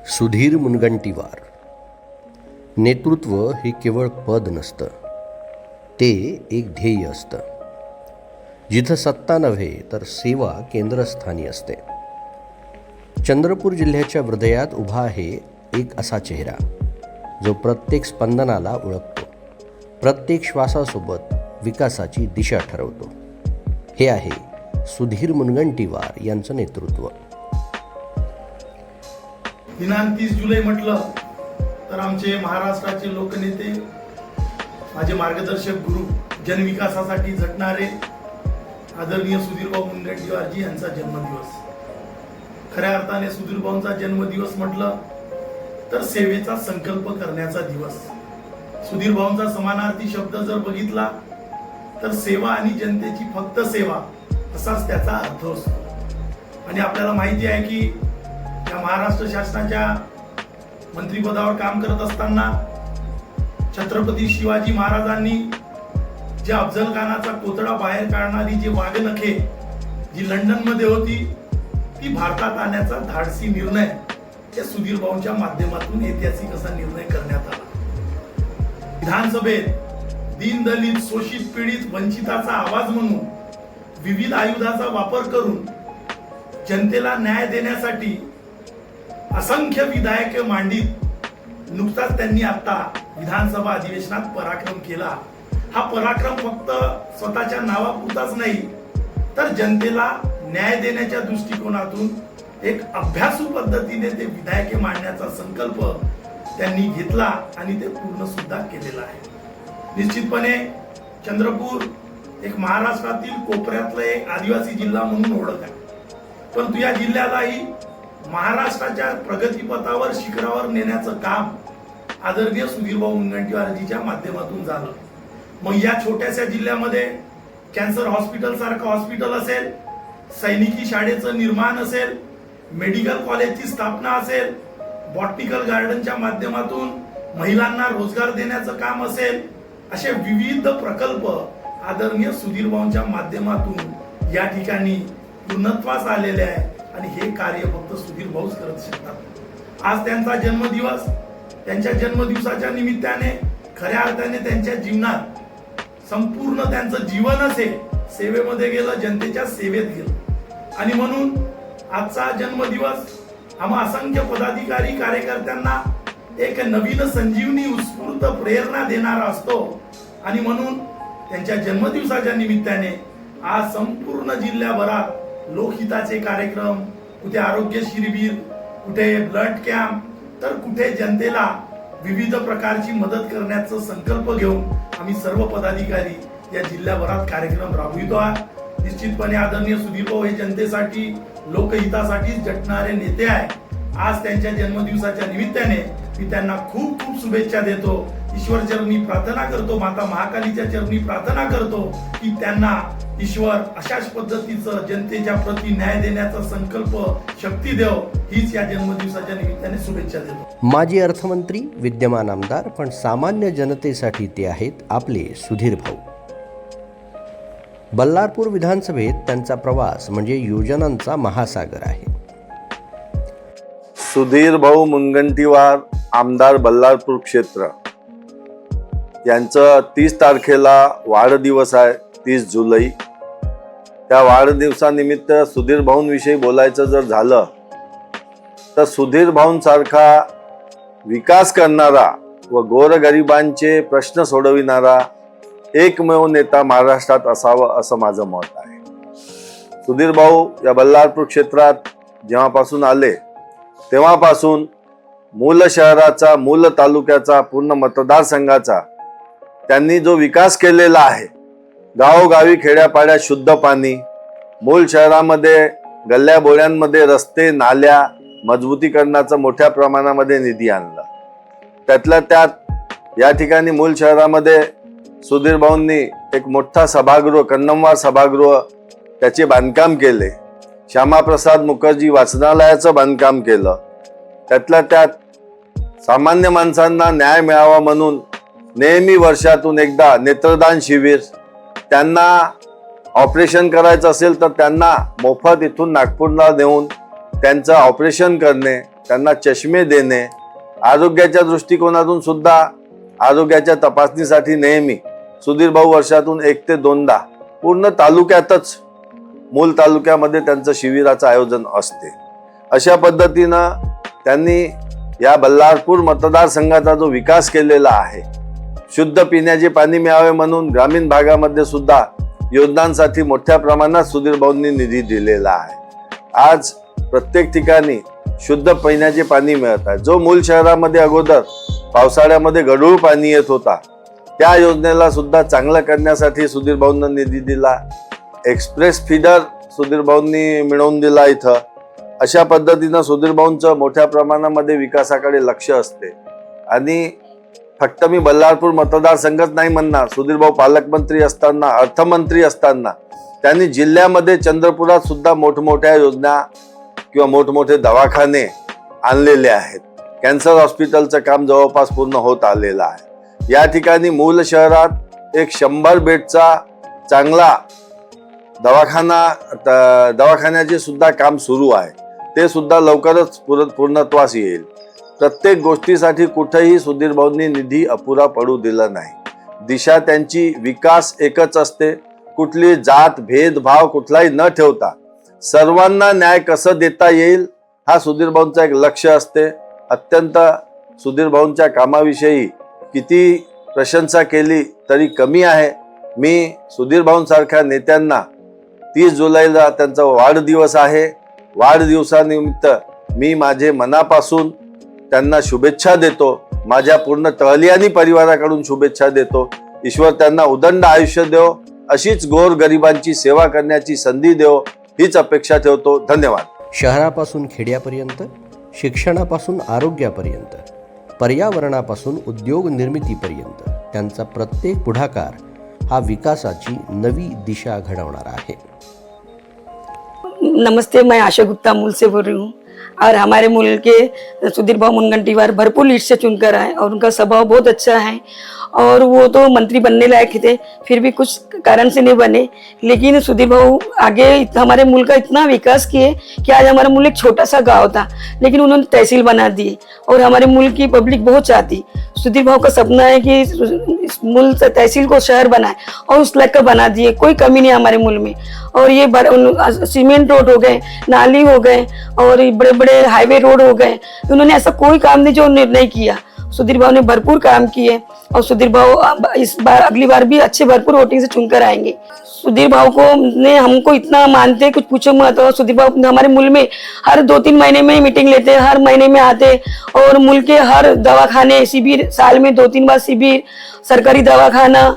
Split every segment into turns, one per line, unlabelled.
सुधीर मुनगंटीवार. नेतृत्व हे केवळ पद नसतं, ते एक ध्येय असतं. जिथं सत्ता नव्हे तर सेवा केंद्रस्थानी असते. चंद्रपूर जिल्ह्याच्या हृदयात उभा आहे एक असा चेहरा जो प्रत्येक स्पंदनाला ओळखतो, प्रत्येक श्वासासोबत विकासाची दिशा ठरवतो. हे आहे सुधीर मुनगंटीवार यांचं नेतृत्व.
दिनांक 30 जुलै म्हटलं तर आमचे महाराष्ट्राचे लोकनेते, माझे मार्गदर्शक गुरु, जनविकासासाठी झटणारे आदरणीय सुधीरभाऊ मुनगंटीवारजी यांचा जन्मदिवस. खऱ्या अर्थाने सुधीरभाऊंचा जन्मदिवस म्हटलं तर सेवेचा संकल्प करण्याचा दिवस. सुधीरभाऊंचा समानार्थी शब्द जर बघितला तर सेवा आणि जनतेची फक्त सेवा असाच त्याचा अर्थ असतो. आणि आपल्याला माहिती आहे की या महाराष्ट्र शासनाच्या मंत्रिपदावर काम करत असताना छत्रपती शिवाजी महाराजांनी जे अफजल खानाचा कोतडा बाहेर काढणारी जी वाघनखे जी लंडन मध्ये होती, ती भारतात आणण्याचा धाडसी निर्णय या सुधीरभाऊंच्या माध्यमातून ऐतिहासिक असा निर्णय करण्यात आला. विधानसभेत दीन दलित शोषित पीडित वंचिताचा आवाज म्हणून विविध आयुधाचा वापर करून जनतेला न्याय देण्यासाठी असंख्य विधायके मांडीत नुकताच त्यांनी आता विधानसभा अधिवेशनात पराक्रम केला. हा पराक्रम फक्त स्वतःच्या नावापुरताच नाही तर जनतेला न्याय देण्याच्या दृष्टिकोनातून एक अभ्यासू पद्धतीने ते विधायके मांडण्याचा संकल्प त्यांनी घेतला आणि ते पूर्ण सुद्धा केलेला आहे. निश्चितपणे चंद्रपूर एक महाराष्ट्रातील कोपऱ्यातला एक आदिवासी जिल्हा म्हणून ओळख आहे, परंतु या जिल्ह्यालाही महाराष्ट्राच्या प्रगतीपथावर शिखरावर नेण्याचं काम आदरणीय सुधीरभाऊ मुनगंटीवारजीच्या माध्यमातून झालं. मग या छोट्याशा जिल्ह्यामध्ये कॅन्सर हॉस्पिटल सारखं हॉस्पिटल असेल, सैनिकी शाळेचं निर्माण असेल, मेडिकल कॉलेजची स्थापना असेल, बॉटनिकल गार्डनच्या माध्यमातून महिलांना रोजगार देण्याचं काम असेल, असे विविध प्रकल्प आदरणीय सुधीरभाऊंच्या माध्यमातून या ठिकाणी पूर्णत्वास आलेले आहे. आणि हे कार्य फक्त सुधीरभाऊच करत शकतात. आज त्यांचा जन्मदिवस, त्यांच्या जन्मदिवसाच्या निमित्ताने खऱ्या अर्थाने त्यांच्या जीवनात संपूर्ण त्यांचं जीवनच हे सेवेमध्ये गेलं, जनतेच्या सेवेत गेलं. आणि म्हणून आजचा जन्मदिवस आम्हा असंख्य पदाधिकारी कार्यकर्त्यांना एक नवीन संजीवनी, उत्स्फूर्त प्रेरणा देणारा असतो. आणि म्हणून त्यांच्या जन्मदिवसाच्या निमित्ताने आज संपूर्ण जिल्ह्याभरात लोकहिताचे कार्यक्रम, कुठे आरोग्य शिबिर, कुठे ब्लड कॅम्प, तर कुठे जनतेला विविध प्रकारची मदत करण्याचा संकल्प घेऊन आम्ही सर्व पदाधिकारी या जिल्ह्याभरात कार्यक्रम राबवितो आहोत. निश्चितपणे आदरणीय सुधीरभाऊ हे जनतेसाठी, लोकहितासाठी झटणारे नेते आहे. आज त्यांच्या जन्मदिवसाच्या निमित्ताने मी त्यांना खूप खूप शुभेच्छा देतो. ईश्वर चरणी प्रार्थना करतो, माता महाकालीच्या चरणी प्रार्थना करतो की त्यांना ईश्वर अशाच पद्धतीचं जनतेच्या प्रती न्याय देण्याचा संकल्प शक्ती देव, हीच या जन्मदिवसाच्या निमित्ताने शुभेच्छा देतो.
माजी अर्थमंत्री, विद्यमान आमदार, पण सामान्य जनतेसाठी ते आहेत आपले सुधीर भाऊ. बल्लारपूर विधानसभेत त्यांचा प्रवास म्हणजे योजनांचा महासागर आहे.
सुधीर भाऊ मुनगंटीवार, आमदार बल्लारपूर क्षेत्र, यांचं 30 तारखेला वाढदिवस आहे, 30 जुलै. त्या वाढदिवसानिमित्त सुधीर भाऊंविषयी बोलायचं जर झालं तर सुधीर भाऊंसारखा विकास करणारा व गोरगरिबांचे प्रश्न सोडविणारा एकमेव नेता महाराष्ट्रात असावं असं माझं मत आहे. सुधीर भाऊ या बल्लारपूर क्षेत्रात जेव्हापासून आले तेव्हापासून मूल शहराचा, मूल तालुक्याचा, पूर्ण मतदारसंघाचा त्यांनी जो विकास केलेला आहे, गावोगावी खेड्यापाड्यात शुद्ध पाणी, मूल शहरामध्ये गल्ल्या बोळ्यांमध्ये रस्ते, नाल्या मजबूतीकरणाचा मोठ्या प्रमाणामध्ये निधी आणला. त्यातल्या त्यात या ठिकाणी मूल शहरामध्ये सुधीर भाऊंनी एक मोठा सभागृह, कन्नमवार सभागृह, त्याचे बांधकाम केले. श्यामाप्रसाद मुखर्जी वाचनालयाचं बांधकाम केलं. त्यातल्या त्यात सामान्य माणसांना न्याय मिळावा म्हणून नेहमी वर्षातून एकदा नेत्रदान शिबिर, त्यांना ऑपरेशन करायचं असेल तर त्यांना मोफत इथून नागपूरला नेऊन त्यांचं ऑपरेशन करणे, त्यांना चष्मे देणे, आरोग्याच्या दृष्टिकोनातून सुद्धा आरोग्याच्या तपासणीसाठी नेहमी सुधीर भाऊ वर्षातून 1 ते 2दा पूर्ण तालुक्यातच मूल तालुक्यामध्ये त्यांचं शिबिराचं आयोजन असते. अशा पद्धतीनं त्यांनी या बल्लारपूर मतदारसंघाचा जो विकास केलेला आहे, शुद्ध पिण्याचे पाणी मिळावे म्हणून ग्रामीण भागामध्ये सुद्धा योजनांसाठी मोठ्या प्रमाणात सुधीर भाऊंनी निधी दिलेला आहे. आज प्रत्येक ठिकाणी शुद्ध पिण्याचे पाणी मिळत आहे. जो मूल शहरामध्ये अगोदर पावसाळ्यामध्ये गढूळ पाणी येत होता, त्या योजनेला सुद्धा चांगलं करण्यासाठी सुधीर भाऊंना निधी दिला. एक्सप्रेस फीडर सुधीर भाऊंनी मिळवून दिला इथं. अशा पद्धतीनं सुधीर भाऊंचं मोठ्या प्रमाणामध्ये विकासाकडे लक्ष असते. आणि फक्त मी बल्लारपूर मतदारसंघच नाही म्हणणार, सुधीर भाऊ पालकमंत्री असताना, अर्थमंत्री असताना त्यांनी जिल्ह्यामध्ये चंद्रपुरात सुद्धा मोठमोठ्या योजना किंवा मोठमोठे दवाखाने आणलेले आहेत. कॅन्सर हॉस्पिटलचं काम जवळपास पूर्ण होत आलेलं आहे. या ठिकाणी मूल शहरात एक 100 बेडचा चांगला दवाखान्याचे सुद्धा काम सुरू आहे. ते सुद्धा लवकरच पूर्णत्वास येईल. प्रत्येक गोष्टीसाठी कुठेही सुधीर भाऊंनी निधी अपुरा पडू दिला नाही. दिशा त्यांची विकास एकच असते. कुठली जात भेदभाव कुठलाही न ठेवता सर्वांना न्याय कसं देता येईल हा सुधीर भाऊंचा एक लक्ष असते. अत्यंत सुधीर भाऊंच्या कामाविषयी किती प्रशंसा केली तरी कमी आहे. मी सुधीर भाऊंसारख्या नेत्यांना 30 जुलैला त्यांचा वाढदिवस आहे. वाढदिवसानिमित्त मी माझे मनापासून त्यांना शुभेच्छा देतो. माझ्या पूर्ण तळलियानी परिवाराकडून शुभेच्छा देतो. ईश्वर त्यांना उदंड आयुष्य देव, अशीच गोर गरिबांची सेवा करण्याची संधी देव, हीच अपेक्षा ठेवतो. धन्यवाद.
शहरापासून खेड्यापर्यंत, शिक्षणापासून आरोग्यापर्यंत, पर्यावरणापासून उद्योग निर्मितीपर्यंत त्यांचा प्रत्येक पुढाकार हा विकासाची नवी दिशा घडवणारा आहे.
नमस्ते, मैं आशा गुप्ता मूल से बोल रही हूँ और हमारे मुल्क के सुधीर भाऊ मुनगंटीवार भरपूर लीड से चुनकर आए और उनका स्वभाव बहुत अच्छा है और वो तो मंत्री बनने लायक थे, फिर भी कुछ कारण से नहीं बने. लेकिन सुधीर भाऊ आगे हमारे मुल्क का इतना विकास किए कि आज हमारा मुल्क एक छोटा सा गांव था लेकिन उन्होंने तहसील बना दी और हमारे मुल्क की पब्लिक बहुत चाहती. सुधीर भाऊ का सपना है कि इस मुल्क से तहसील को शहर बनाए और उस लायक का बना दिए. कोई कमी नहीं हमारे मुल्क में. और ये सीमेंट रोड हो गए, नाली हो गए और बड़े बड़े हाईवे रोड हो गए. उन्होंने ऐसा कोई काम नहीं जो नहीं किया. सुधीर भाऊ ने भरपूर काम किए और सुधीर भाऊ इस बार अगली बार भी अच्छे भरपूर वोटिंग से चुनकर आएंगे. सुधीर भाऊ को ने हमको इतना मानते कुछ पूछो मत. और सुधीर भाऊ हमारे मुल्क में हर 2-3 महीने में मीटिंग लेते, हर महीने में आते और मुल्क के हर दवाखाने शिविर, साल में 2-3 बार शिविर, सरकारी दवाखाना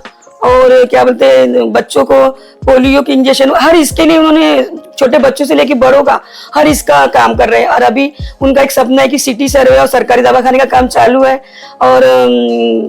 और क्या बोलते हैं बच्चों को पोलियो की इंजेक्शन, हर इसके लिए उन्होंने छोटे बच्चों से लेकर बड़ों का हर इसका काम कर रहे हैं. और अभी उनका एक सपना है कि सिटी सर्वे और सरकारी दवाखाने का काम चालू है और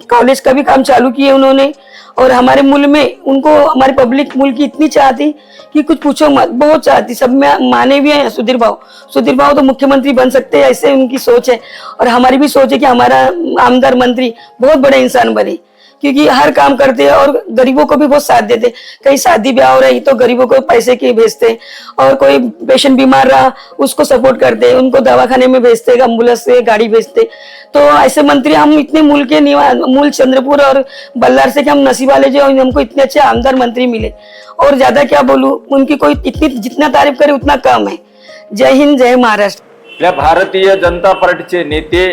कॉलेज का भी काम चालू किए उन्होंने. और हमारे मुल्क में उनको हमारी पब्लिक मुल्क की इतनी चाहती कि कुछ पूछो मत, बहुत चाहती. सब में माने भी हैं सुधीर भाऊ. सुधीर भाऊ तो मुख्यमंत्री बन सकते हैं, ऐसे उनकी सोच है. और हमारी भी सोच है कि हमारा आमदार मंत्री बहुत बड़े इंसान बने क्योंकि हर काम करते हैं और गरीबों को भी बहुत साथ देते. कहीं शादी ब्याह हो रही तो गरीबों को पैसे के भेजते और कोई पेशेंट बीमार रहा उसको सपोर्ट करते, उनको दवाखाने में भेजते, एम्बुलेंस से गाड़ी भेजते. तो ऐसे मंत्री हम इतने मूल के मूल चंद्रपुर और बल्लार से कि हम नसीब वाले जो हमको इतने अच्छे आमदार मंत्री मिले. और ज्यादा क्या बोलूं, उनकी कोई इतनी जितना तारीफ करे उतना कम है. जय हिंद, जय महाराष्ट्र.
आपल्या भारतीय जनता पार्टीचे नेते,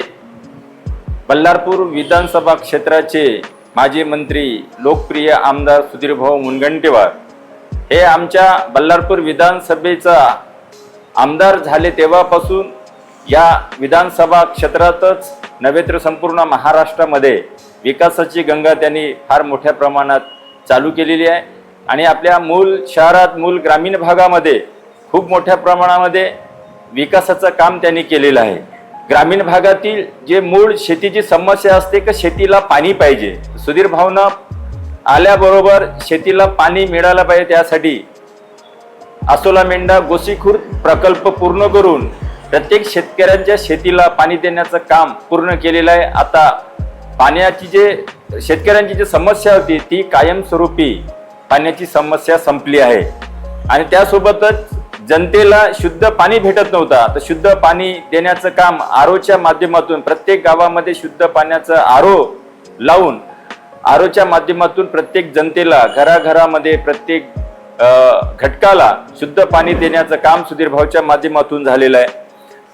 बल्लारपूर विधानसभा क्षेत्राचे माजी मंत्री, लोकप्रिय आमदार सुधीरभाऊ मुनगंटीवार हे आमच्या बल्लारपूर विधानसभेचा आमदार झाले तेव्हापासून या विधानसभा क्षेत्रातच नव्हे तर संपूर्ण महाराष्ट्रामध्ये विकासाची गंगा त्यांनी फार मोठ्या प्रमाणात चालू केलेली आहे. आणि आपल्या मूल शहरात, मूल ग्रामीण भागामध्ये खूप मोठ्या प्रमाणामध्ये विकासाचं काम त्यांनी केलेलं आहे. ग्रामीण भागातील जे मूळ शेतीची समस्या असते की शेतीला पाणी पाहिजे, सुधीर भाऊंना आल्याबरोबर शेतीला पाणी मिळालं पाहिजे त्यासाठी आसोला मेंढा गोसीखुर्द प्रकल्प पूर्ण करून प्रत्येक शेतकऱ्यांच्या शेतीला पाणी देण्याचं काम पूर्ण केलेलं आहे. आता पाण्याची जे शेतकऱ्यांची जी समस्या होती ती कायमस्वरूपी पाण्याची समस्या संपली आहे. आणि त्यासोबतच जनतेला शुद्ध पाणी भेटत नव्हता, तर शुद्ध पाणी देण्याचं काम आरोच्या माध्यमातून प्रत्येक गावामध्ये शुद्ध पाण्याचं आरो लावून आरोच्या माध्यमातून प्रत्येक जनतेला घराघरामध्ये प्रत्येक घटकाला शुद्ध पाणी देण्याचं काम सुधीर भाऊच्या माध्यमातून झालेलं आहे.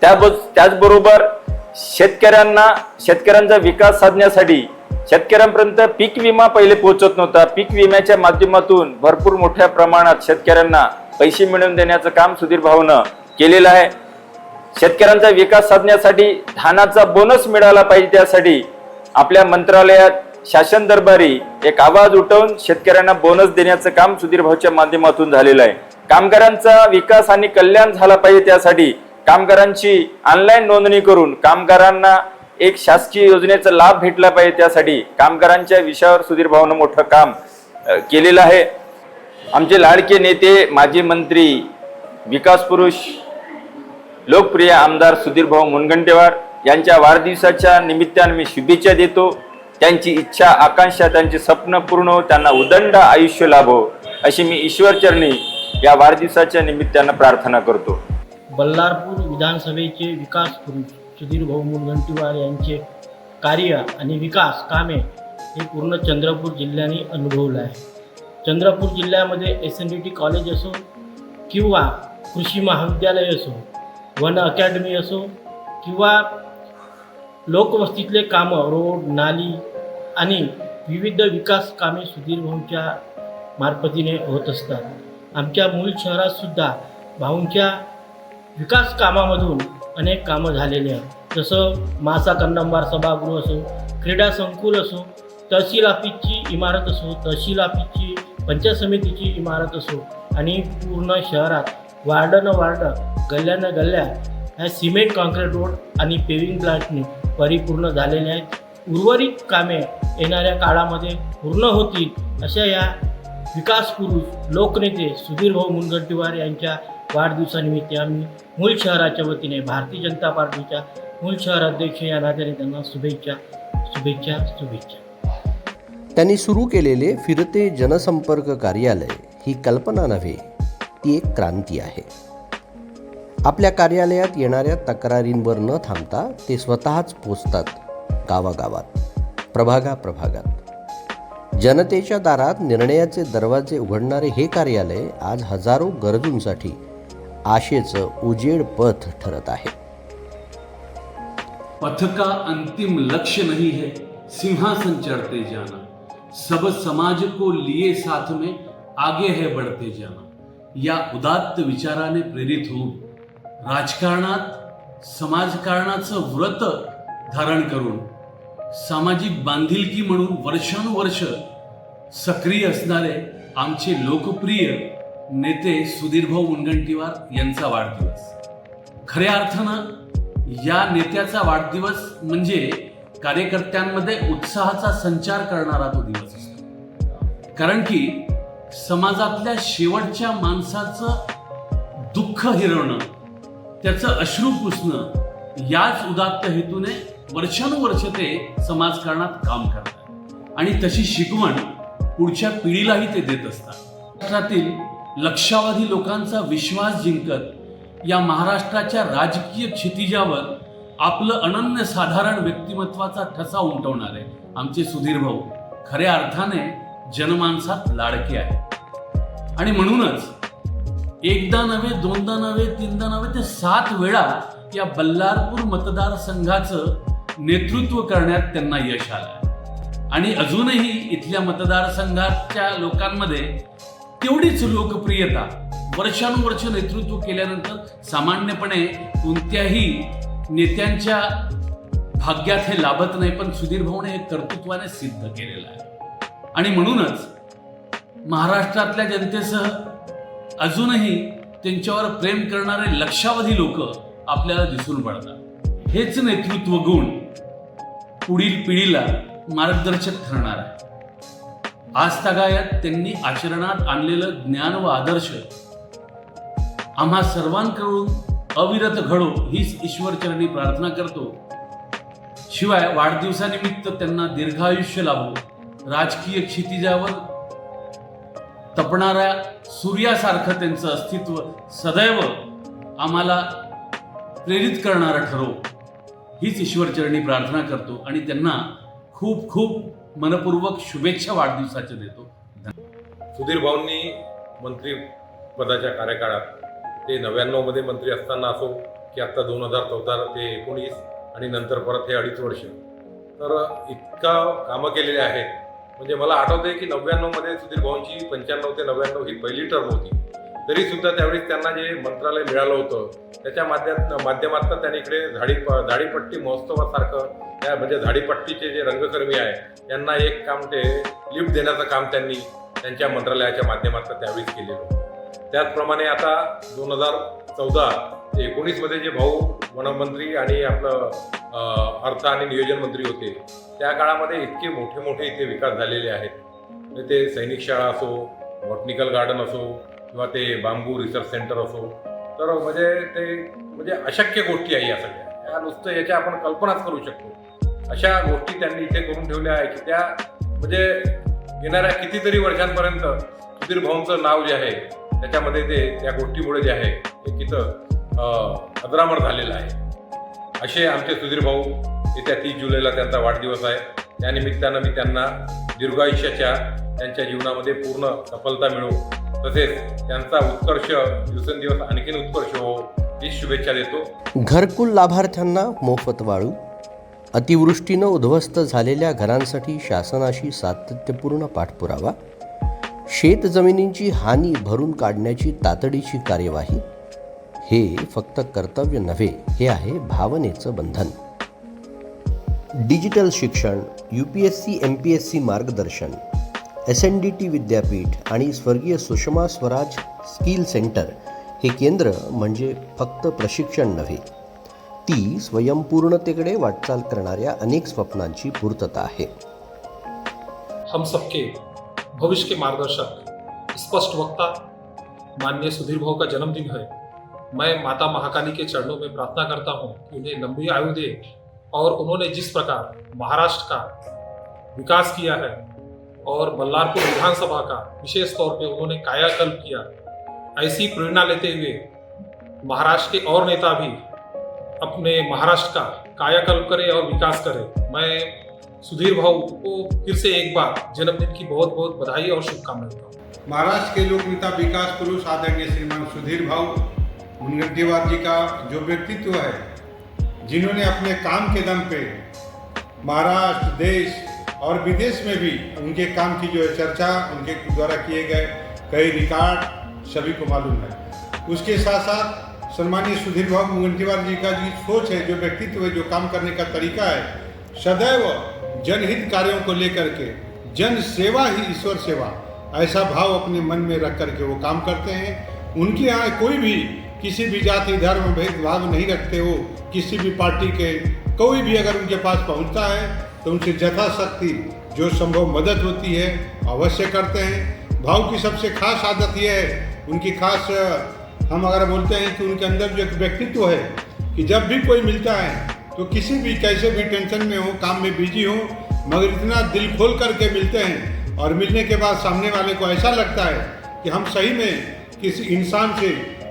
त्याचबरोबर शेतकऱ्यांचा विकास साधण्यासाठी शेतकऱ्यांपर्यंत पीक विमा पहिले पोहोचत नव्हता. पीक विम्याच्या माध्यमातून भरपूर मोठ्या प्रमाणात शेतकऱ्यांना पैसे मिळवून देण्याचं काम सुधीर भाऊनं केलेलं आहे. शेतकऱ्यांचा विकास साधण्यासाठी धानाचा बोनस मिळाला पाहिजे, त्यासाठी आपल्या मंत्रालयात शासन दरबारी एक आवाज उठवून शेतकऱ्यांना बोनस देण्याचं काम सुधीर भाऊच्या माध्यमातून झालेलं आहे. कामगारांचा विकास आणि कल्याण झाला पाहिजे, त्यासाठी कामगारांची ऑनलाईन नोंदणी करून कामगारांना एक शासकीय योजनेचा लाभ भेटला पाहिजे, त्यासाठी कामगारांच्या विषयावर सुधीर भाऊनं मोठं काम केलेलं आहे. आमचे लाडके नेते माजी मंत्री विकास पुरुष लोकप्रिय आमदार सुधीर भाऊ मुनगंटीवार यांच्या वाढदिवसाच्या निमित्ताने मी शुभेच्छा देतो. त्यांची इच्छा आकांक्षा त्यांची स्वप्न पूर्ण हो, त्यांना उदंड आयुष्य लाभो अशी मी ईश्वरचरणी या वाढदिवसाच्या निमित्तानं प्रार्थना करतो.
बल्लारपूर विधानसभेचे विकास पुरुष सुधीर भाऊ मुनगंटीवार यांचे कार्य आणि विकास कामे हे पूर्ण चंद्रपूर जिल्ह्याने अनुभवलं आहे. चंद्रपूर जिल्ह्यामध्ये SNDT कॉलेज असो किंवा कृषी महाविद्यालय असो, वन अकॅडमी असो किंवा लोकवस्तीतले कामं, रोड, नाली आणि विविध विकास कामे सुधीर भाऊंच्या मार्फतीने होत असतात. आमच्या मूळ शहरातसुद्धा भाऊंच्या विकास कामामधून अनेक कामं झालेली आहेत. जसं मासा कन्नंबार सभागृह असो, क्रीडा संकुल असो, तहसील ऑफिसची इमारत असो, तहसील ऑफिसची पंचायत समितीची इमारत असो आणि पूर्ण शहरात वार्ड गल्ल्यानं गल्ल्या ह्या सिमेंट कॉन्क्रीट रोड आणि पेविंग प्लांटने परिपूर्ण झालेले आहेत. उर्वरित कामे येणाऱ्या काळामध्ये पूर्ण होतील अशा या विकास पुरुष लोकनेते सुधीर भाऊ मुनगंटीवार यांच्या वाढदिवसानिमित्त आम्ही मूळ शहराच्या वतीने भारतीय जनता पार्टीच्या मूळ शहर अध्यक्ष या नात्याने त्यांना शुभेच्छा.
त्यांनी सुरू केलेले फिरते जनसंपर्क कार्यालय ही कल्पना नव्हे, ती एक क्रांती आहे. आपल्या कार्यालयात येणाऱ्या तक्रारींवर न थांबता ते स्वतःच पोचतात गावागावात, प्रभागात. जनतेच्या दारात निर्णयाचे दरवाजे उघडणारे हे कार्यालय आज हजारो गरजूंसाठी आशेचं उजेड पथ ठरत आहे.
पथ का अंतिम लक्ष्य नहीं है सिंहासन चढ़ते जाना, सब समाज को लिए साथ में आगे है बढ़ते जाना. या उदात्त विचाराने प्रेरित होऊन राजकारणात समाजकारणाचं व्रत धारण करून सामाजिक बांधिलकी म्हणून वर्षानुवर्ष सक्रिय असणारे आमचे लोकप्रिय नेते सुधीरभाऊ मुनगंटीवार यांचा वाढदिवस. खऱ्या अर्थानं या नेत्याचा वाढदिवस म्हणजे कार्यकर्त्यांमध्ये उत्साहाचा संचार करणारा तो दिवस असतो. कारण की समाजातल्या शेवटच्या माणसाचं दुःख हिरवणं, त्याचं अश्रू पुसणं याच उदात्त हेतूने वर्षानुवर्ष ते समाजकारणात काम करतात आणि तशी शिकवण पुढच्या पिढीलाही ते देत असतात. महाराष्ट्रातील लक्षावधी लोकांचा विश्वास जिंकत या महाराष्ट्राच्या राजकीय क्षितिजावर आपलं अनन्यसाधारण व्यक्तिमत्वाचा ठसा उमटवणारे आमचे सुधीर भाऊ खऱ्या अर्थाने जनमानसात लाडके आहेत. आणि म्हणूनच एकदा नव्हे, दोनदा नव्हे, तीनदा नव्हे, ते 7 वेळा या बल्लारपूर मतदारसंघाचं नेतृत्व करण्यात त्यांना यश आलं. आणि अजूनही इथल्या मतदारसंघाच्या लोकांमध्ये तेवढीच लोकप्रियता, वर्षानुवर्ष नेतृत्व केल्यानंतर सामान्यपणे कोणत्याही नेत्यांच्या भाग्यात हे लाभत नाही, पण सुधीर भाऊने हे कर्तृत्वाने सिद्ध केलेलं आहे. आणि म्हणूनच महाराष्ट्रातल्या जनतेसह अजूनही त्यांच्यावर प्रेम करणारे लक्षावधी लोक आपल्याला दिसून पडतात. हेच नेतृत्व गुण पुढील पिढीला मार्गदर्शक ठरणार आहे. आज तागायत त्यांनी आचरणात आणलेलं ज्ञान व आदर्श आम्हा सर्वांकडून अविरत घडो हीच ईश्वरचरणी प्रार्थना करतो. शिवाय वाढदिवसानिमित्त त्यांना दीर्घायुष्य लाभो, राजकीय क्षितिजावर तपणाऱ्या सूर्यासारखं त्यांचं अस्तित्व सदैव आम्हाला प्रेरित करणारं ठरो, हीच ईश्वरचरणी प्रार्थना करतो आणि त्यांना खूप खूप मनपूर्वक शुभेच्छा वाढदिवसाच्या देतो.
सुधीर भाऊंनी मंत्रिपदाच्या कार्यकाळात ते 99मध्ये मंत्री असताना असो की आत्ता 2014 ते 19 आणि नंतर परत हे 2.5 वर्ष, तर इतका कामं केलेले आहेत. म्हणजे मला आठवतं आहे की 99मध्ये सुधीर भाऊंची 95 ते 99 ही पहिली टर्म होती, तरीसुद्धा त्यावेळी त्यांना जे मंत्रालय मिळालं होतं त्याच्या माध्यमातून त्यांनी इकडे झाडीपट्टी महोत्सवासारखं त्या म्हणजे झाडीपट्टीचे जे रंगकर्मी आहे त्यांना एक काम ते लिफ्ट देण्याचं काम त्यांनी त्यांच्या मंत्रालयाच्या माध्यमातून त्यावेळीच केलेलं होतं. त्याचप्रमाणे आता 2014 ते 19मध्ये जे भाऊ वनमंत्री आणि आपलं अर्थ आणि नियोजन मंत्री होते त्या काळामध्ये इतके मोठे इथे विकास झालेले आहेत. ते सैनिक शाळा असो, बॉटनिकल गार्डन असो किंवा ते बांबू रिसर्च सेंटर असो, तर म्हणजे अशक्य गोष्टी आहे या सगळ्या. या नुसतं याच्या आपण कल्पनाच करू शकतो अशा गोष्टी त्यांनी इथे करून ठेवल्या आहे की त्या म्हणजे येणाऱ्या कितीतरी वर्षांपर्यंत सुधीर भाऊंचं नाव जे आहे त्याच्यामध्ये ते त्या गोष्टीमुळे जे आहे ते तिथं अजरामर झालेलं आहे. असे आमचे सुधीर भाऊ येत्या 30 जुलैला त्यांचा वाढदिवस आहे. त्यानिमित्तानं मी त्यांना दीर्घायुष्याच्या त्यांच्या जीवनामध्ये पूर्ण सफलता मिळो, तसेच त्यांचा उत्कर्ष दिवसेंदिवस आणखीन उत्कर्ष हो ही शुभेच्छा देतो.
घरकुल लाभार्थ्यांना मोफत वाळू, अतिवृष्टीनं उद्ध्वस्त झालेल्या घरांसाठी शासनाशी सातत्यपूर्ण पाठपुरावा, शेत जमिनींची हानी भरून काढण्याची तातडीची कार्यवाही, हे फक्त कर्तव्य नव्हे, हे आहे भावनेचं बंधन. डिजिटल शिक्षण, UPSC MPSC मार्गदर्शन, SNDT विद्यापीठ आणि स्वर्गीय सुषमा स्वराज स्किल सेंटर हे केंद्र म्हणजे फक्त प्रशिक्षण नव्हे, ती स्वयंपूर्णतेकडे वाटचाल करणाऱ्या अनेक स्वप्नांची पूर्तता आहे.
हम सबके भविष्य के मार्गदर्शक स्पष्ट वक्ता माननीय सुधीर भाऊ का जन्मदिन है. मैं माता महाकाली के चरणों में प्रार्थना करता हूं कि उन्हें लंबी आयु दे और उन्होंने जिस प्रकार महाराष्ट्र का विकास किया है और बल्लारपुर विधानसभा का विशेष तौर पे उन्होंने कायाकल्प किया, ऐसी प्रेरणा लेते हुए महाराष्ट्र के और नेता भी अपने महाराष्ट्र का कायाकल्प करें और विकास करें. मैं सुधीर भाऊ को फिर से एक बार जन्मदिन की बहुत बहुत बधाई और शुभकामनाएं देता हूँ.
महाराष्ट्र के लोकनेता विकास पुरुष आदरणीय श्रीमान सुधीर भाऊ मुनगंटीवार जी का जो व्यक्तित्व है, जिन्होंने अपने काम के दम पे महाराष्ट्र, देश और विदेश में भी उनके काम की जो चर्चा उनके द्वारा किए गए कई रिकॉर्ड सभी को मालूम है. उसके साथ साथ सम्मानीय सुधीर भाऊ मुनगंटीवार जी का जो सोच है, जो व्यक्तित्व है, जो काम करने का तरीका है, सदैव जनहित कार्यों को लेकर के जन सेवा ही ईश्वर सेवा ऐसा भाव अपने मन में रख करके वो काम करते हैं. उनके यहाँ कोई भी किसी भी जाति धर्म भेदभाव नहीं रखते हो. किसी भी पार्टी के कोई भी अगर उनके पास पहुंचता है तो उनसे यथाशक्ति जो संभव मदद होती है अवश्य करते हैं. भाव की सबसे खास आदत यह है, उनकी खास हम अगर बोलते हैं कि उनके अंदर जो एक व्यक्तित्व है कि जब भी कोई मिलता है तो किसी भी कैसे भी टेंशन में हो, काम में बिजी हो, मगर इतना दिल खोल करके मिलते हैं और मिलने के बाद सामने वाले को ऐसा लगता है कि हम सही में किसी इंसान से,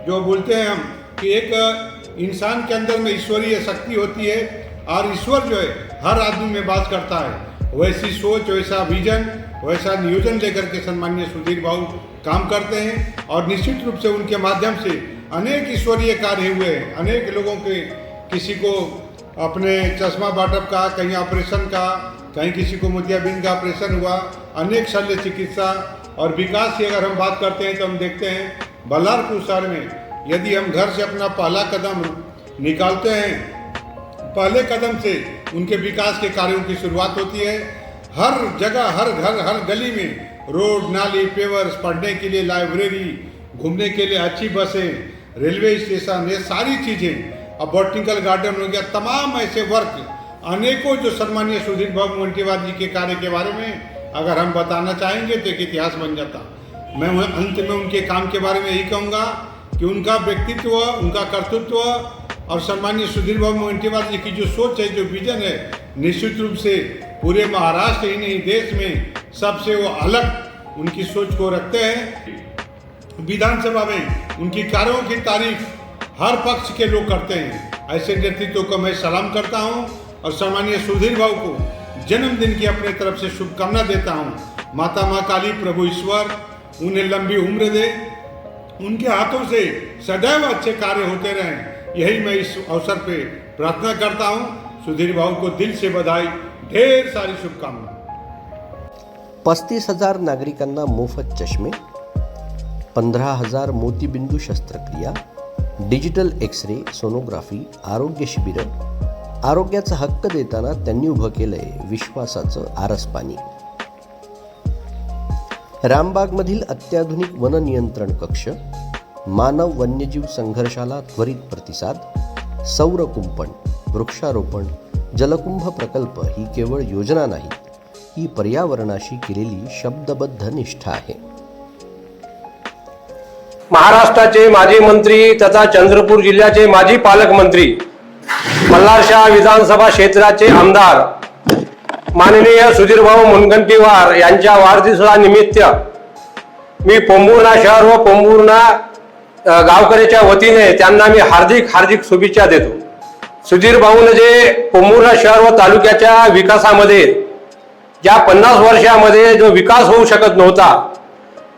जो बोलते हैं हम कि एक इंसान के अंदर में ईश्वरीय शक्ति होती है और ईश्वर जो है हर आदमी में बात करता है, वैसी सोच, वैसा विजन, वैसा नियोजन लेकर के सम्मानीय सुधीर भाऊ काम करते हैं. और निश्चित रूप से उनके माध्यम से अनेक ईश्वरीय कार्य हुए हैं. अनेक लोगों के, किसी को अपने चश्मा बाटप का, कहीं ऑपरेशन का, कहीं किसी को मोतियाबिंद का ऑपरेशन हुआ, अनेक शल्य चिकित्सा और विकास की अगर हम बात करते हैं तो हम देखते हैं बल्लारपुर शहर में यदि हम घर से अपना पहला कदम निकालते हैं, पहले कदम से उनके विकास के कार्यों की शुरुआत होती है. हर जगह, हर घर, हर गली में रोड, नाली, पेवर्स, पढ़ने के लिए लाइब्रेरी, घूमने के लिए अच्छी बसें, रेलवे स्टेशन, ये सारी चीज़ें, अब बॉटनिकल गार्डन हो गया, तमाम ऐसे वर्क अनेकों जो सम्मानीय सुधीर भाऊ मुनगंटीवार जी के कार्य के बारे में अगर हम बताना चाहेंगे तो एक इतिहास बन जाता. मैं अंत में उनके काम के बारे में यही कहूँगा कि उनका व्यक्तित्व, उनका कर्तृत्व और सम्मानीय सुधीर भाऊ मुनगंटीवार जी की जो सोच है, जो विजन है, निश्चित रूप से पूरे महाराष्ट्र ही नहीं देश में सबसे वो अलग उनकी सोच को रखते हैं विधानसभा में उनकी कार्यों की तारीफ हर पक्ष के लोग करते हैं। ऐसे नेतृत्व को मैं सलाम करता हूं और सम्मानीय सुधीर भाऊ को जन्मदिन की अपने तरफ से शुभकामना देता हूं। माता माँ काली प्रभु ईश्वर उन्हें लंबी उम्र दे, उनके हाथों से सदैव अच्छे कार्य होते रहें, यही मैं इस अवसर पे प्रार्थना करता हूं। सुधीर भाऊ को दिल से बधाई, ढेर सारी शुभकामनाएं।
35,000 नागरिकांना मोफत चष्मे, 15,000 मोतीबिंदू शस्त्रक्रिया, डिजिटल एक्सरे, सोनोग्राफी, आरोग्य शिबिरं, आरोग्याचा हक्क देताना त्यांनी उभं केलंय विश्वासाचं आरसपाणी. रामबागमधील अत्याधुनिक वननियंत्रण कक्ष, मानव वन्यजीव संघर्षाला त्वरित प्रतिसाद, सौर कुंपण, वृक्षारोपण, जलकुंभ प्रकल्प ही केवळ योजना नाही, ही पर्यावरणाशी केलेली शब्दबद्ध निष्ठा आहे.
महाराष्ट्राचे माजी मंत्री तथा चंद्रपूर जिल्ह्याचे माजी पालकमंत्री, मल्हारशाह विधानसभा क्षेत्राचे आमदार माननीय सुधीरभाऊ मुनगंटीवार यांच्या वाढदिवसानिमित्त मी पोंभुर्णा शहर व पोंभुर्णा गावकऱ्याच्या वतीने त्यांना मी हार्दिक शुभेच्छा देतो. सुधीर भाऊने जे पोंभुर्णा शहर व तालुक्याच्या विकासामध्ये ज्या 50 वर्षामध्ये जो विकास होऊ शकत नव्हता,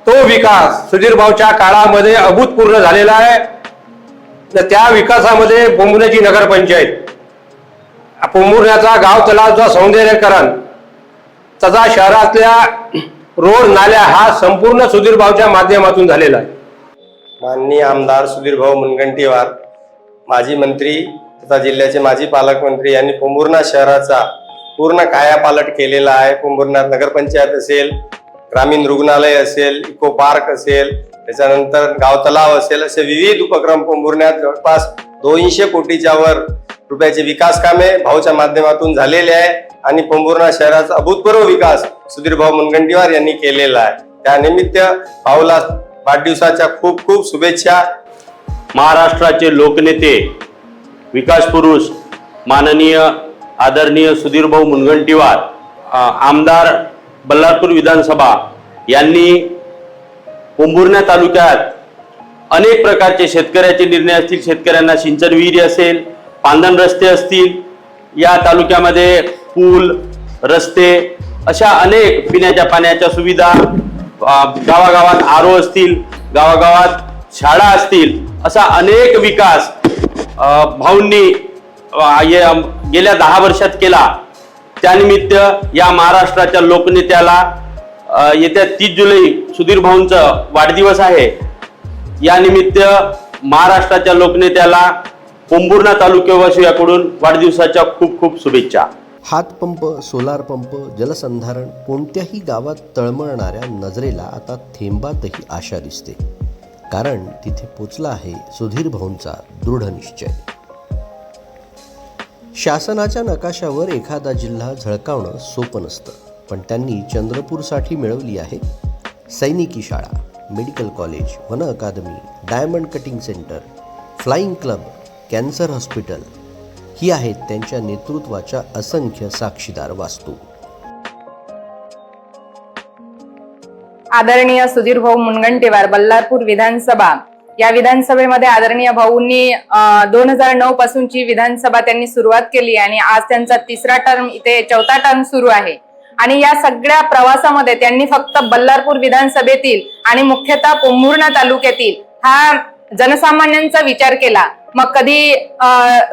तो विकास सुधीर भाऊच्या काळामध्ये अभूतपूर्व झालेला आहे. त्या विकासामध्ये पोंभुर्ण्याची नगरपंचायत, पोंभुर्ण्याचा गाव तलावाचा सौंदर्यीकरण तथा शहरातल्या रोड नाल्या हा संपूर्ण सुधीर भाऊच्या माध्यमातून झालेला आहे.
माननीय आमदार सुधीर भाऊ मुनगंटीवार, माजी मंत्री तथा जिल्ह्याचे माजी पालकमंत्री यांनी पोंभुर्णा शहराचा पूर्ण कायापालट केलेला आहे. पोंभुर्ण्यात नगरपंचायत असेल, ग्रामीण रुग्णालय असेल, इको पार्क असेल, त्याच्यानंतर गाव तलाव असेल, असे विविध उपक्रम पोंभुर्ण्यात जवळपास 200 कोटीच्या वर रुपयाचे विकास कामे भाऊच्या माध्यमातून झालेले आहे आणि पोंभुर्णा शहराचा अभूतपूर्व विकास सुधीर भाऊ मुनगंटीवार यांनी केलेला आहे. त्यानिमित्त भाऊला वाढदिवसाच्या खूप खूप शुभेच्छा.
महाराष्ट्राचे लोकनेते, विकास पुरुष, माननीय आदरणीय सुधीरभाऊ मुनगंटीवार, आमदार बल्लारपूर विधानसभा यांनी पोंभुर्णा तालुक्यात अनेक प्रकारचे शेतकऱ्याचे निर्णय असतील, शेतकऱ्यांना सिंचन विहिरी असेल, पांधन रस्ते असतील, या तालुक्यामध्ये पूल, रस्ते, अशा अनेक पिण्याच्या पाण्याच्या सुविधा, गावागावात आरो असतील, गावागावात शाळा असतील, असा अनेक विकास भाऊंनी गेल्या 10 वर्षात केला. त्यानिमित्त या महाराष्ट्राच्या लोकनेत्याला येत्या 30 जुलै सुधीर भाऊंचा वाढदिवस आहे. या निमित्त महाराष्ट्राच्या लोकनेत्याला पोंभुर्णा तालुक्यावासियांकडून वाढदिवसाच्या खूप खूप शुभेच्छा.
हातपंप, सोलार पंप, जलसंधारण, कोणत्याही गावात तळमळणाऱ्या नजरेला आता थेंबातही आशा दिसते, कारण तिथे पोचला आहे सुधीर भाऊंचा दृढ निश्चय. शासनाच्या नकाशावर एखादा जिल्हा झळकावणं सोपं नसतं, पण त्यांनी चंद्रपूरसाठी मिळवली आहे सैनिकी शाळा, मेडिकल कॉलेज, वन अकादमी, diamond cutting centre, flying club, cancer hospital. ही आहेत त्यांच्या नेतृत्वाच्या असंख्य साक्षीदार वास्तू.
आदरणीय सुधीर भाऊ मुनगंटीवार, बल्लारपूर विधानसभा, या विधानसभेमध्ये आदरणीय भाऊंनी 2009 पासूनची विधानसभा त्यांनी सुरुवात केली आणि आज त्यांचा 3रा टर्म, इथे 4था टर्म सुरू आहे. आणि या सगळ्या प्रवासामध्ये त्यांनी फक्त बल्लारपूर विधानसभेतील आणि मुख्यतः पोंभुर्णा तालुक्यातील हा जनसामान्यांचा विचार केला. मग कधी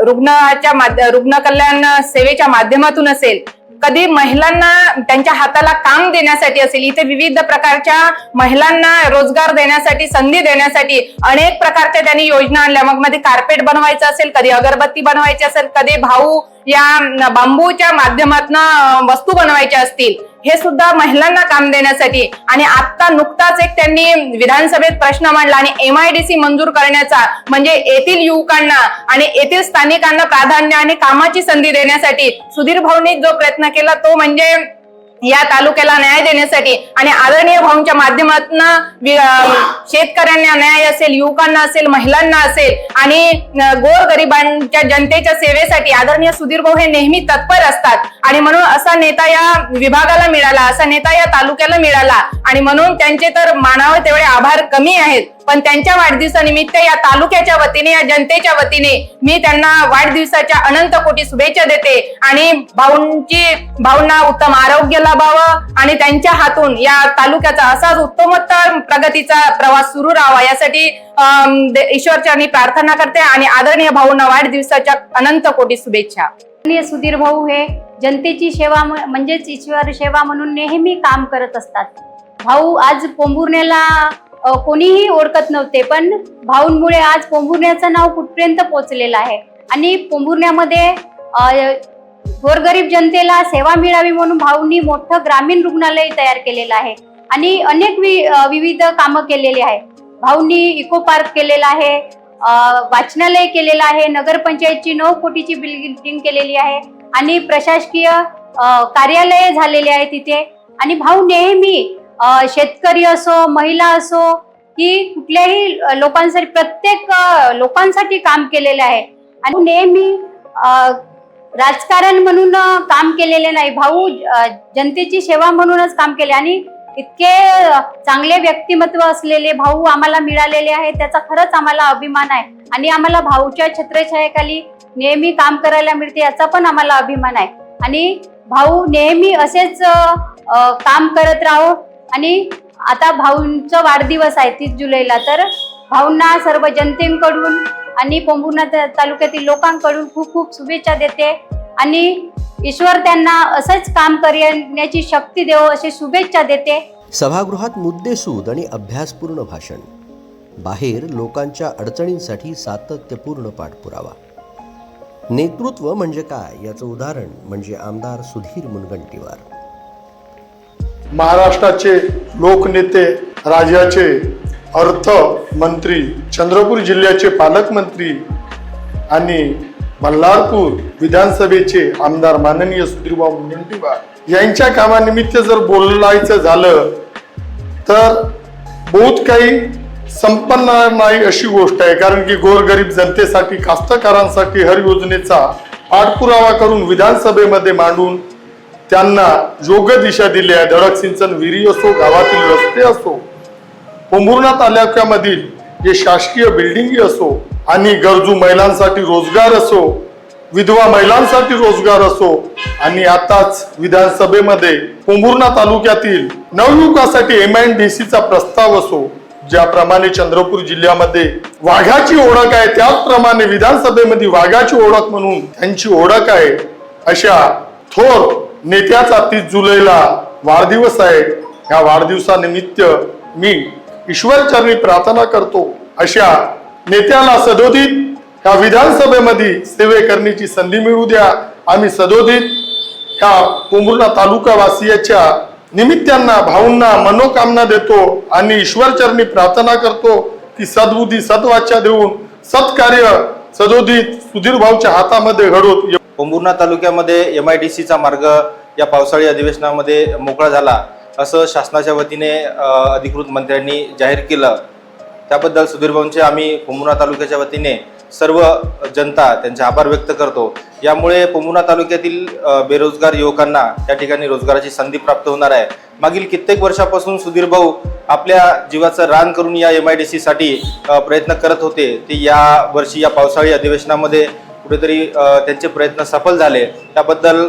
रुग्ण कल्याण सेवेच्या माध्यमातून असेल, कधी महिलांना त्यांच्या हाताला काम देण्यासाठी असेल, इथे विविध प्रकारच्या महिलांना रोजगार देण्यासाठी, संधी देण्यासाठी अनेक प्रकारच्या त्यांनी योजना आणल्या. मग मध्ये कार्पेट बनवायचं असेल, कधी अगरबत्ती बनवायची असेल, कधी भाऊ या बांबूच्या माध्यमातून वस्तू बनवायच्या असतील, हे सुद्धा महिलांना काम देण्यासाठी. आणि आता नुकताच एक त्यांनी विधानसभेत प्रश्न मांडला आणि MIDC मंजूर करण्याचा, म्हणजे येथील युवकांना आणि येथील स्थानिकांना प्राधान्य आणि कामाची संधी देण्यासाठी सुधीर भाऊंनी जो प्रयत्न केला तो म्हणजे या तालुक्याला न्याय देण्यासाठी आणि आदरणीय भाऊंच्या माध्यमातून शेतकऱ्यांना न्याय असेल, युवकांना असेल, महिलांना असेल आणि गोरगरिबांच्या जनतेच्या सेवेसाठी आदरणीय सुधीर भाऊ हे नेहमी तत्पर असतात आणि म्हणून असा नेता या विभागाला मिळाला, असा नेता या तालुक्याला मिळाला आणि म्हणून त्यांचे तर मानावे तेवढे आभार कमी आहेत. पण त्यांच्या वाढदिवसानिमित्त या तालुक्याच्या वतीने, या जनतेच्या वतीने मी त्यांना वाढदिवसाच्या अनंत कोटी शुभेच्छा देते आणि भाऊंना उत्तम आरोग्य लाभावं आणि त्यांच्या हातून या तालुक्याचा असाच उत्तमोत्तर प्रगतीचा प्रवास सुरू राहावा यासाठी ईश्वरचरणी प्रार्थना करते आणि आदरणीय भाऊंना वाढदिवसाच्या अनंत कोटी शुभेच्छा.
सुधीर भाऊ हे जनतेची सेवा म्हणजेच ईश्वर सेवा म्हणून नेहमी काम करत असतात. भाऊ आज पोंभुर्ण्याला कोणीही ओळखत नव्हते, पण भाऊंमुळे आज पोंभुर्ण्याचं नाव कुठपर्यंत पोहोचलेलं आहे आणि पोंभुर्ण्यामध्ये गोरगरीब जनतेला सेवा मिळावी म्हणून भाऊंनी मोठं ग्रामीण रुग्णालय तयार केलेलं आहे आणि अनेक विविध कामं केलेली आहे. भाऊंनी इको पार्क केलेला आहे, वाचनालय केलेलं आहे, नगरपंचायतची 9 कोटीची बिल्डिंग केलेली आहे आणि प्रशासकीय कार्यालय झालेले आहे तिथे. आणि भाऊ नेहमी शेतकरी असो, महिला असो की कुठल्याही लोकांसाठी, प्रत्येक लोकांसाठी काम केलेलं आहे आणि नेहमी राजकारण म्हणून काम केलेले नाही. भाऊ जनतेची सेवा म्हणूनच काम केले आणि इतके चांगले व्यक्तिमत्व असलेले भाऊ आम्हाला मिळालेले आहे, त्याचा खरंच आम्हाला अभिमान आहे आणि आम्हाला भाऊच्या छत्रछायेखाली नेहमी काम करायला मिळते याचा पण आम्हाला अभिमान आहे. आणि भाऊ नेहमी असेच काम करत राहो. आणि आता भाऊंचा वाढदिवस आहे 30 जुलैला, तर भाऊंना सर्व जनतेकडून आणि पोंभुर्णा तालुक्यातील लोकांकडून खूप खूप शुभेच्छा देते आणि ईश्वर त्यांना असंच काम करण्याची शक्ती देवो अशी शुभेच्छा देते.
सभागृहात मुद्देसूद आणि अभ्यासपूर्ण भाषण, बाहेर लोकांच्या अडचणींसाठी सातत्यपूर्ण पाठपुरावा. नेतृत्व म्हणजे काय याचं उदाहरण म्हणजे आमदार सुधीर मुनगंटीवार.
महाराष्ट्राचे लोकनेते, राज्याचे अर्थमंत्री, चंद्रपूर जिल्ह्याचे पालकमंत्री आणि बल्लारपूर विधानसभेचे आमदार माननीय सुधीरभाऊ मुनगंटीवार यांच्या कामानिमित्त जर बोलायचं झालं तर बहुत काही संपन्न नाही अशी गोष्ट आहे. कारण की गोरगरीब जनतेसाठी, कास्तकारांसाठी हर योजनेचा पाठपुरावा करून विधानसभेमध्ये मांडून त्यांना योग्य दिशा दिली आहे. धडक सिंचन विहिरी असो, गावातील रस्ते असो, पोंभुर्णा तालुक्यामधील जे शासकीय बिल्डिंगी असो आणि गरजू महिलांसाठी रोजगार असो, विधवा महिलांसाठी रोजगार असो आणि आताच विधानसभेमध्ये पोंभुर्णा तालुक्यातील नवयुवकासाठी MIDCचा प्रस्ताव असो. ज्याप्रमाणे चंद्रपूर जिल्ह्यामध्ये वाघाची ओळख आहे त्याचप्रमाणे विधानसभेमध्ये वाघाची ओळख म्हणून त्यांची ओळख आहे. अशा थोर नेत्याचा 30 जुलैला वाढदिवस आहे. या वाढदिवसानिमित्त मी ईश्वरचरणी प्रार्थना करतो अशा नेत्याला सदोदित या विधानसभेमध्ये सेवे करण्याची संधी मिळू द्या. आम्ही सदोदित या पोंभुर्णा तालुकावासियाच्या निमित्तांना भाऊंना मनोकामना देतो आणि ईश्वरचरणी प्रार्थना करतो की सद्बुद्धी, सद्वाचा देऊन सत्कार्य सदोदित सुधीर भाऊच्या हातामध्ये घडोत.
पोंभुर्णा तालुक्यामध्ये MIDCचा मार्ग या पावसाळी अधिवेशनामध्ये मोकळा झाला असं शासनाच्या वतीने अधिकृत मंत्र्यांनी जाहीर केलं. त्याबद्दल सुधीर भाऊंचे आम्ही पोंभुर्णा तालुक्याच्या वतीने सर्व जनता त्यांचे आभार व्यक्त करतो. यामुळे पोंभुर्णा तालुक्यातील बेरोजगार युवकांना त्या ठिकाणी रोजगाराची संधी प्राप्त होणार आहे. मागील कित्येक वर्षापासून सुधीर भाऊ आपल्या जीवाचं रान करून या MIDC साठी प्रयत्न करत होते. ते या वर्षी या पावसाळी अधिवेशनामध्ये कुठेतरी त्यांचे प्रयत्न सफल झाले. त्याबद्दल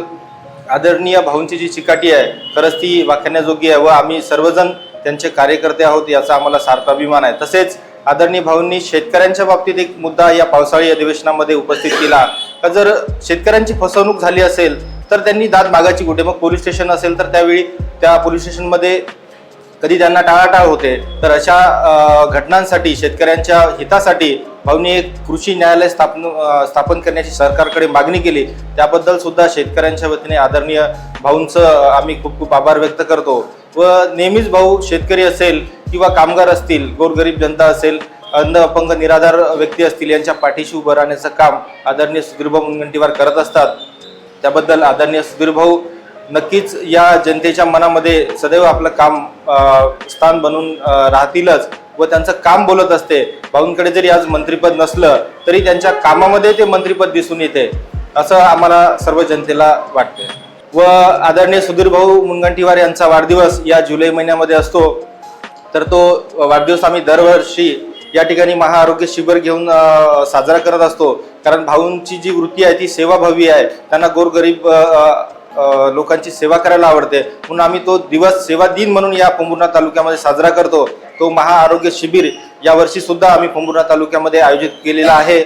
आदरणीय भाऊंची जी चिकाटी आहे खरंच ती वाखाणण्याजोगी आहे व आम्ही सर्वजण त्यांचे कार्यकर्ते आहोत याचा आम्हाला सार्थ अभिमान आहे. तसेच आदरणीय भाऊंनी शेतकऱ्यांच्या बाबतीत एक मुद्दा या पावसाळी अधिवेशनामध्ये उपस्थित केला का जर शेतकऱ्यांची फसवणूक झाली असेल तर त्यांनी दाद मागायची कुठे. मग पोलीस स्टेशन असेल तर त्यावेळी त्या पोलीस स्टेशनमध्ये कधी त्यांना टाळाटाळ होते. तर अशा घटनांसाठी, शेतकऱ्यांच्या हितासाठी भाऊंनी एक कृषी न्यायालय स्थापन करण्याची सरकारकडे मागणी केली. त्याबद्दल सुद्धा शेतकऱ्यांच्या वतीने आदरणीय भाऊंचं आम्ही खूप खूप आभार व्यक्त करतो. व नेहमीच भाऊ शेतकरी असेल किंवा कामगार असतील, गोरगरीब जनता असेल, अंध अपंग निराधार व्यक्ती असतील यांच्या पाठीशी उभं राहण्याचं काम आदरणीय सुधीरभाऊ मुनगंटीवार करत असतात. त्याबद्दल आदरणीय सुधीर भाऊ नक्कीच या जनतेच्या मनामध्ये सदैव आपलं काम स्थान बनून राहतीलच व त्यांचं काम बोलत असते. भाऊंकडे जरी आज मंत्रिपद नसलं तरी त्यांच्या कामामध्ये ते मंत्रिपद दिसून येते असं आम्हाला सर्व जनतेला वाटते. व आदरणीय सुधीर भाऊ मुनगंटीवार यांचा वाढदिवस या जुलै महिन्यामध्ये असतो. तर तो वाढदिवस आम्ही दरवर्षी या ठिकाणी महाआरोग्य शिबिर घेऊन साजरा करत असतो. कारण भाऊंची जी वृत्ती आहे ती सेवाभावी आहे. त्यांना गोरगरीब लोकांची सेवा करायला आवडते, म्हणून आम्ही तो दिवस सेवा दिन म्हणून या पोंभुर्णा तालुक्यामध्ये साजरा करतो. तो महाआरोग्य शिबिर यावर्षी सुद्धा आम्ही पोंभुर्णा तालुक्यामध्ये आयोजित केलेला आहे.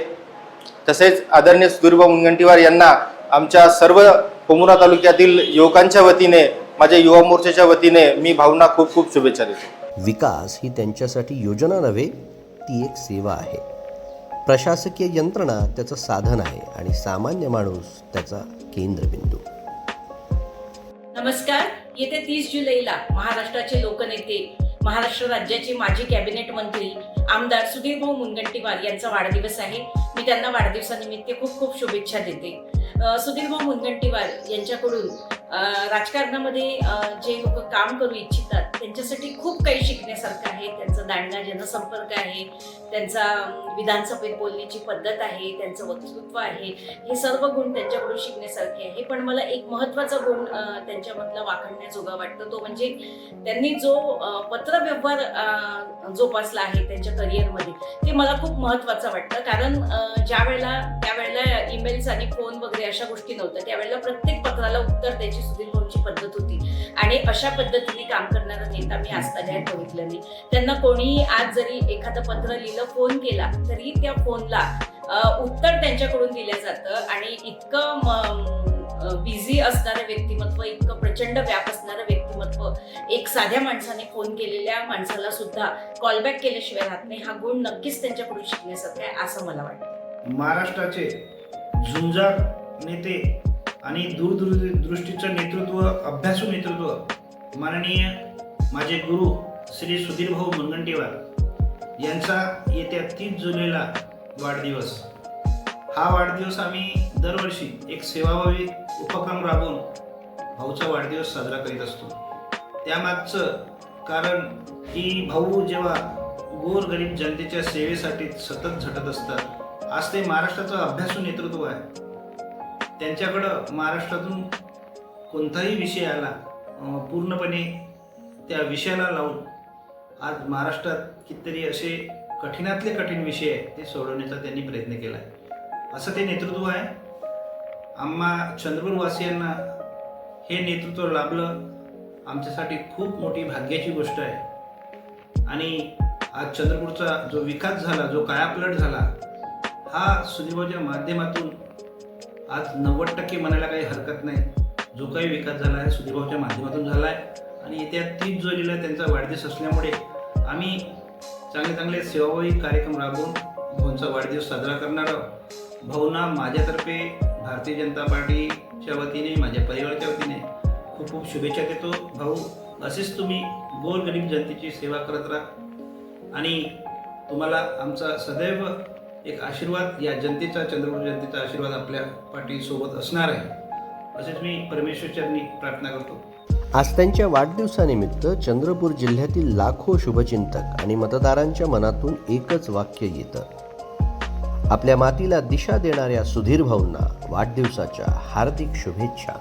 तसेच आदरणीय सुधीरभाऊ मुनगंटीवार यांना आमच्या सर्व पोंभुर्णा तालुक्यातील युवकांच्या वतीने, माझ्या युवा मोर्चाच्या वतीने मी भाऊंना खूप खूप शुभेच्छा देतो.
विकास ही त्यांच्यासाठी योजना नव्हे, ती एक सेवा आहे. प्रशासकीय यंत्रणा त्याचं साधन आहे आणि सामान्य माणूस त्याचा केंद्रबिंदू.
नमस्कार. येत्या 30 जुलैला महाराष्ट्राचे लोकनेते, महाराष्ट्र राज्याचे माजी कॅबिनेट मंत्री आमदार सुधीरभाऊ मुनगंटीवार यांचा वाढदिवस आहे. मी त्यांना वाढदिवसानिमित्त खूप खूप शुभेच्छा देते. सुधीरभाऊ मुनगंटीवार यांच्याकडून राजकारणामध्ये जे लोक काम करू इच्छितात त्यांच्यासाठी खूप काही शिकण्यासारखं आहे. त्यांचा दांडगा जनसंपर्क आहे, त्यांचा विधानसभेत बोलण्याची पद्धत आहे, त्यांचं वक्तृत्व आहे. हे सर्व गुण त्यांच्याकडून शिकण्यासारखे आहे. पण मला एक महत्त्वाचा गुण त्यांच्यामधला वाखाणण्याजोगा वाटतं, तो म्हणजे त्यांनी जो पत्रव्यवहार जोपासला आहे त्यांच्या करिअरमध्ये, ते मला खूप महत्त्वाचं वाटतं. कारण त्यावेळेला ईमेल्स आणि फोन वगैरे अशा गोष्टी नव्हत्या. त्यावेळेला प्रत्येक पत्राला उत्तर द्यायची सुधीर भाऊंची पद्धत होती आणि अशा पद्धतीने काम करणारा नेता मी आजतागायत बघितलं नाही. त्यांना कोणीही आज जरी एखादं पत्र लिहिलं, फोन केला, तरी त्या फोनला उत्तर त्यांच्याकडून दिलं जातं. आणि इतकं बिझी असणारं व्यक्तिमत्व, इतकं प्रचंड व्याप असणारं व्यक्तिमत्व, एक साध्या माणसाने फोन केलेल्या माणसाला सुद्धा कॉलबॅक केल्याशिवाय राहत नाही. हा गुण नक्कीच त्यांच्याकडून शिकण्यासारखा आहे असं मला वाटतं.
महाराष्ट्राचे झुंजार नेते आणि दूरदृष्टीचं नेतृत्व, अभ्यासू नेतृत्व माननीय माझे गुरु श्री सुधीरभाऊ मुनगंटीवार यांचा येत्या 30 जुलैला वाढदिवस. हा वाढदिवस आम्ही दरवर्षी एक सेवाभावी उपक्रम राबवून भाऊचा वाढदिवस साजरा करीत असतो. त्यामागचं कारण की भाऊ जेव्हा गोरगरीब जनतेच्या सेवेसाठी सतत झटत असतात. आज ते महाराष्ट्राचं अभ्यासू नेतृत्व आहे. त्यांच्याकडं महाराष्ट्रातून कोणताही विषय आला, पूर्णपणे त्या विषयाला लावून आज महाराष्ट्रात कितीतरी असे कठीणातले कठीण विषय आहेत ते सोडवण्याचा त्यांनी प्रयत्न केला आहे. असं ते नेतृत्व आहे. आम्हा चंद्रपूरवासियांना हे नेतृत्व लाभलं आमच्यासाठी खूप मोठी भाग्याची गोष्ट आहे. आणि आज चंद्रपूरचा जो विकास झाला, जो कायापलट झाला, हा सुधीरभाऊच्या माध्यमातून आज 90% म्हणायला काही हरकत नाही. जो काही विकास झाला आहे सुधीरभाऊच्या माध्यमातून झाला आहे. आणि येत्या 30 जुलैला त्यांचा वाढदिवस असल्यामुळे आम्ही चांगले सेवाभावी कार्यक्रम राबवून भाऊंचा वाढदिवस साजरा करणार आहोत. भाऊंना माझ्यातर्फे, भारतीय जनता पार्टीच्या वतीने, माझ्या परिवाराच्या वतीने खूप खूप शुभेच्छा देतो. भाऊ, असेच तुम्ही गोरगरीब जनतेची सेवा करत राहा आणि तुम्हाला आमचा सदैव एक आशीर्वाद, या जनतेचा, चंद्रपूर जनतेचा आशीर्वाद आपल्या पाठीसोबत असणार आहे, असेच मी परमेश्वरचरणी प्रार्थना करतो.
आज त्यांच्या वाढदिवसानिमित्त चंद्रपूर जिल्ह्यातील लाखो शुभचिंतक आणि मतदारांच्या मनातून एकच वाक्य येतं, आपल्या मातीला दिशा देणाऱ्या सुधीर भाऊंना वाढदिवसाच्या हार्दिक शुभेच्छा.